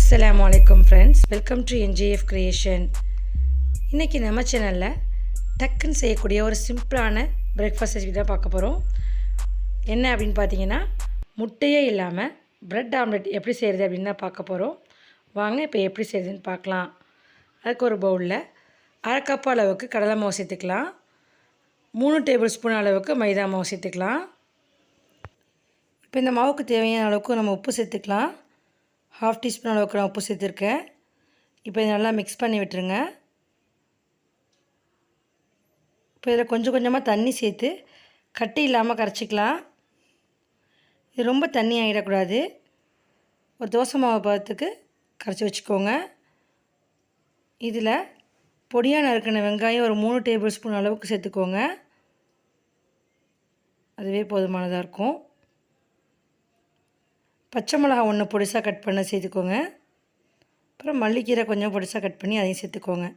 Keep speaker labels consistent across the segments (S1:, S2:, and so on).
S1: Assalamu alaikum friends, welcome to Njfcreation. இன்னைக்கு நம்ம சேனல்ல டக்குன்னு செய்யக்கூடிய ஒரு சிம்பிளான பிரேக்ஃபாஸ்ட் ரெசிபி தான் பார்க்க போறோம். என்ன அப்படினு பாத்தீங்கன்னா முட்டையே இல்லாம பிரெட் ஆம்லெட் எப்படி செய்யறது அப்படினா பார்க்க போறோம். வாங்க இப்போ எப்படி செய்யறதுன்னு பார்க்கலாம். அதுக்கு ஒரு பவுல்ல 1/2 கப் அளவுக்கு கடலை மாவு சேர்த்துக்கலாம். 3 டேபிள்ஸ்பூன் அளவுக்கு மைதா மாவு சேர்த்துக்கலாம். இப்போ இந்த மாவுக்கு தேவையான அளவுக்கு நம்ம உப்பு சேர்த்துக்கலாம். 1/2 டீஸ்பூன் அளவுக்கு நான் உப்பு சேர்த்துருக்கேன். இப்போ இதை நல்லா மிக்ஸ் பண்ணி விட்டுருங்க. இப்போ இதில் கொஞ்சம் கொஞ்சமாக தண்ணி சேர்த்து கட்டி இல்லாமல் கரைச்சிக்கலாம். இது ரொம்ப தண்ணி ஆகிடக்கூடாது. ஒரு தோசை மாவு பதத்துக்கு கரைச்சி வச்சுக்கோங்க. இதில் பொடியாக நறுக்கின வெங்காயம் ஒரு 3 டேபிள் ஸ்பூன் அளவுக்கு சேர்த்துக்கோங்க. அதுவே போதுமானதாக இருக்கும். பச்சை மிளகாய் 1 பொடிசாக கட் பண்ண சேர்த்துக்கோங்க. அப்புறம் மல்லிக்கீரை கொஞ்சம் பொடிசாக கட் பண்ணி அதையும் சேர்த்துக்கோங்க.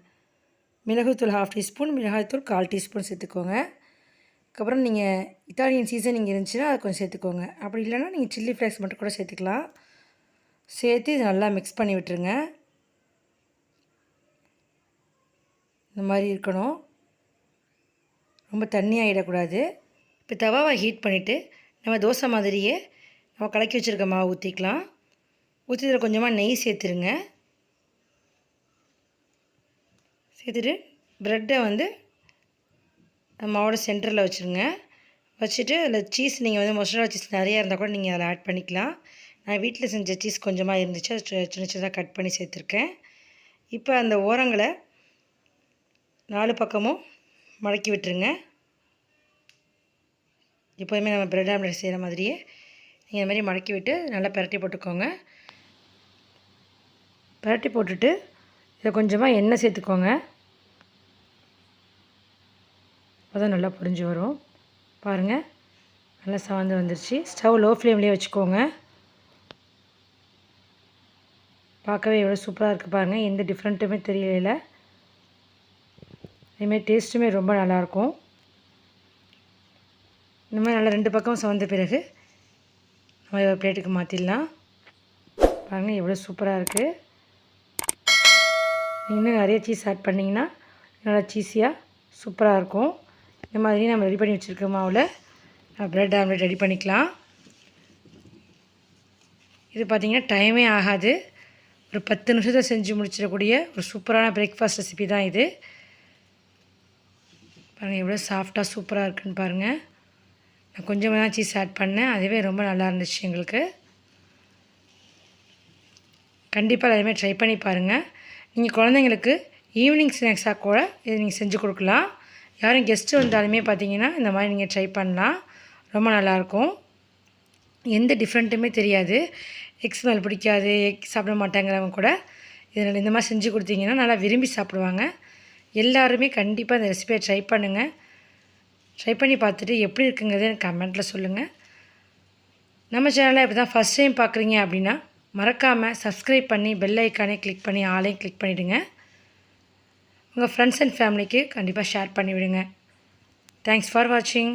S1: மிளகுத்தூள் 1/2 டீஸ்பூன், மிளகாய்த்தூள் 1/4 டீஸ்பூன் சேர்த்துக்கோங்க. அதுக்கப்புறம் நீங்கள் இத்தாலியன் சீசனிங் இருந்துச்சுன்னா அதை கொஞ்சம் சேர்த்துக்கோங்க. அப்படி இல்லைன்னா நீங்கள் சில்லி ஃப்ளேக்ஸ் மட்டும் கூட சேர்த்துக்கலாம். சேர்த்து இது நல்லா மிக்ஸ் பண்ணி விட்டுருங்க. இந்த மாதிரி இருக்கணும். ரொம்ப தண்ணி ஆகிடக்கூடாது. இப்போ தவாவை ஹீட் பண்ணிவிட்டு நம்ம தோசை மாதிரியே நம்ம கலக்கி வச்சுருக்க மாவு ஊற்றிக்கலாம். ஊற்றி இதில் கொஞ்சமாக நெய் சேர்த்துருங்க. சேர்த்துட்டு ப்ரெட்டை மாவோட சென்டரில் வச்சுருங்க. வச்சுட்டு அதில் சீஸ் நீங்கள் மொசரல்லா சீஸ் நிறையா இருந்தால் கூட நீங்கள் அதில் ஆட் பண்ணிக்கலாம். நான் வீட்டில் செஞ்ச சீஸ் கொஞ்சமாக இருந்துச்சு, அது சின்ன சின்னதாக கட் பண்ணி சேர்த்துருக்கேன். இப்போ அந்த ஓரங்களை 4 பக்கமும் மடக்கி விட்டுருங்க. எப்போதுமே நம்ம ப்ரெட் ஆம்லெட் செய்கிற மாதிரியே நீங்கள் மாதிரி மடக்கி விட்டு நல்லா பிரட்டி போட்டுக்கோங்க. பிரட்டி போட்டுட்டு இதில் கொஞ்சமாக எண்ணெய் சேர்த்துக்கோங்க. அப்போதான் நல்லா பொரிஞ்சு வரும். பாருங்கள், நல்லா சவந்து வந்துருச்சு. ஸ்டவ் லோ ஃப்ளேம்லேயே வச்சுக்கோங்க. பார்க்கவே எவ்வளோ சூப்பராக இருக்குது பாருங்கள். எந்த டிஃப்ரெண்ட்டுமே தெரியல. அதேமாதிரி டேஸ்ட்டுமே ரொம்ப நல்லாயிருக்கும். இந்த மாதிரி நல்லா 2 பக்கம் சவந்த பிறகு நம்ம ஒரு பிளேட்டுக்கு மாற்றிடலாம். பாருங்கள் எவ்வளோ சூப்பராக இருக்குது. இன்னும் நிறைய சீஸ் ஆட் பண்ணிங்கன்னா நல்லா சீஸியாக சூப்பராக இருக்கும். இந்த மாதிரி நம்ம ரெடி பண்ணி வச்சுருக்க மாவில் ப்ரெட் ஆம்லெட் ரெடி பண்ணிக்கலாம். இது பார்த்திங்கன்னா டைமே ஆகாது. ஒரு 10 நிமிஷத்தில் செஞ்சு முடிச்சிடக்கூடிய ஒரு சூப்பரான பிரேக்ஃபாஸ்ட் ரெசிபி தான் இது. பாருங்கள் எவ்வளோ சாஃப்டாக சூப்பராக இருக்குன்னு பாருங்கள். நான் கொஞ்சமாக தான் சீஸ் ஆட் பண்ணேன். அதுவே ரொம்ப நல்லா இருந்துச்சு எங்களுக்கு. கண்டிப்பாக அதேமாதிரி ட்ரை பண்ணி பாருங்கள். நீங்கள் குழந்தைங்களுக்கு ஈவினிங் ஸ்நாக்ஸாக கூட இதை நீங்கள் செஞ்சு கொடுக்கலாம். யாரும் கெஸ்ட்டு வந்தாலுமே பார்த்தீங்கன்னா இந்த மாதிரி நீங்கள் ட்ரை பண்ணலாம். ரொம்ப நல்லாயிருக்கும். எந்த டிஃப்ரெண்ட்டுமே தெரியாது. எக் ஸ்மெல் பிடிக்காது, எக் சாப்பிட மாட்டாங்கிறவங்க கூட இதில் இந்த மாதிரி செஞ்சு கொடுத்தீங்கன்னா நல்லா விரும்பி சாப்பிடுவாங்க. எல்லாருமே கண்டிப்பாக இந்த ரெசிபியை ட்ரை பண்ணுங்கள். ட்ரை பண்ணி பார்த்துட்டு எப்படி இருக்குங்கிறத எனக்கு கமெண்ட்டில் சொல்லுங்கள். நம்ம சேனலை இப்படி தான் ஃபஸ்ட் டைம் பார்க்குறீங்க அப்படின்னா மறக்காமல் சப்ஸ்கிரைப் பண்ணி பெல் ஐக்கானே கிளிக் பண்ணி ஆலையும் கிளிக் பண்ணிவிடுங்க. உங்கள் ஃப்ரெண்ட்ஸ் அண்ட் ஃபேமிலிக்கு கண்டிப்பாக ஷேர் பண்ணிவிடுங்க. தேங்க்ஸ் ஃபார் வாட்சிங்.